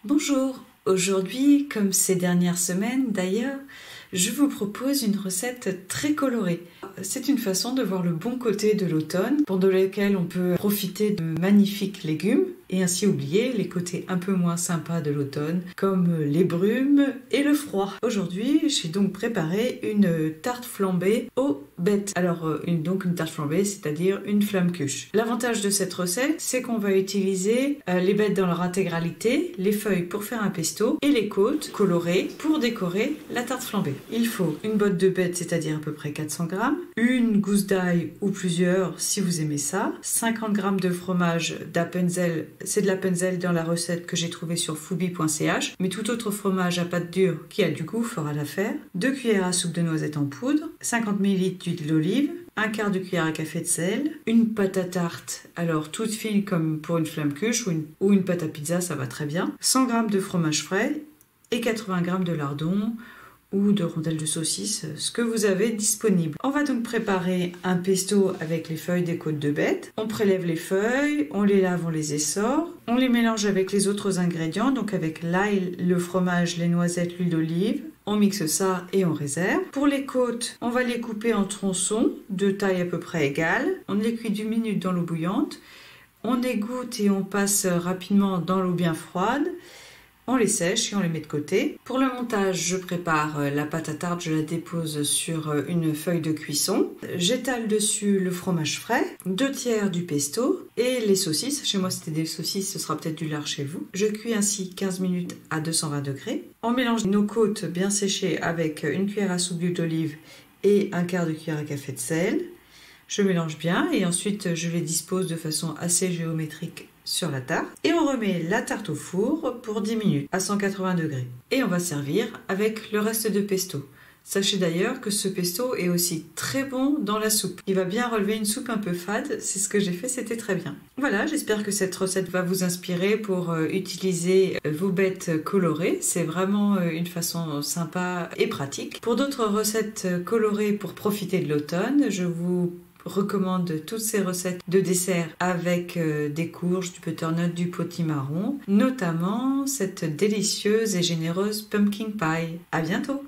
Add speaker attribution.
Speaker 1: Bonjour, aujourd'hui, comme ces dernières semaines d'ailleurs, je vous propose une recette très colorée. C'est une façon de voir le bon côté de l'automne, pendant lequel on peut profiter de magnifiques légumes et ainsi oublier les côtés un peu moins sympas de l'automne, comme les brumes et le froid. Aujourd'hui, j'ai donc préparé une tarte flambée aux bêtes. Alors, une tarte flambée, c'est-à-dire une flamme-cuche. L'avantage de cette recette, c'est qu'on va utiliser les bêtes dans leur intégralité, les feuilles pour faire un pesto et les côtes colorées pour décorer la tarte flambée. Il faut une botte de bêtes, c'est-à-dire à peu près 400 grammes, une gousse d'ail ou plusieurs si vous aimez ça, 50 grammes de fromage d'Appenzell. C'est de l'Appenzell dans la recette que j'ai trouvée sur foubi.ch, mais tout autre fromage à pâte dure qui a du goût fera l'affaire. 2 cuillères à soupe de noisettes en poudre, 50 ml d'huile d'olive, un quart de cuillère à café de sel, une pâte à tarte, alors toute fine comme pour une flamme-cuche ou une pâte à pizza, ça va très bien, 100 g de fromage frais et 80 g de lardons ou de rondelles de saucisse, ce que vous avez disponible. On va donc préparer un pesto avec les feuilles des côtes de bête. On prélève les feuilles, on les lave, on les essore, on les mélange avec les autres ingrédients, donc avec l'ail, le fromage, les noisettes, l'huile d'olive. On mixe ça et on réserve. Pour les côtes, on va les couper en tronçons de taille à peu près égale. On les cuit d'une minute dans l'eau bouillante. On égoutte et on passe rapidement dans l'eau bien froide. On les sèche et on les met de côté. Pour le montage, je prépare la pâte à tarte, je la dépose sur une feuille de cuisson. J'étale dessus le fromage frais, 2 tiers du pesto et les saucisses. Chez moi, c'était des saucisses, ce sera peut-être du lard chez vous. Je cuis ainsi 15 minutes à 220 degrés. On mélange nos côtes bien séchées avec une cuillère à soupe d'huile d'olive et un quart de cuillère à café de sel. Je mélange bien et ensuite je les dispose de façon assez géométrique sur la tarte et on remet la tarte au four pour 10 minutes à 180 degrés et on va servir avec le reste de pesto. Sachez d'ailleurs que ce pesto est aussi très bon dans la soupe. Il va bien relever une soupe un peu fade, c'est ce que j'ai fait, c'était très bien. Voilà, j'espère que cette recette va vous inspirer pour utiliser vos bêtes colorées. C'est vraiment une façon sympa et pratique. Pour d'autres recettes colorées pour profiter de l'automne, je vous recommande toutes ces recettes de dessert avec des courges, du butternut, du potimarron, notamment cette délicieuse et généreuse pumpkin pie. À bientôt!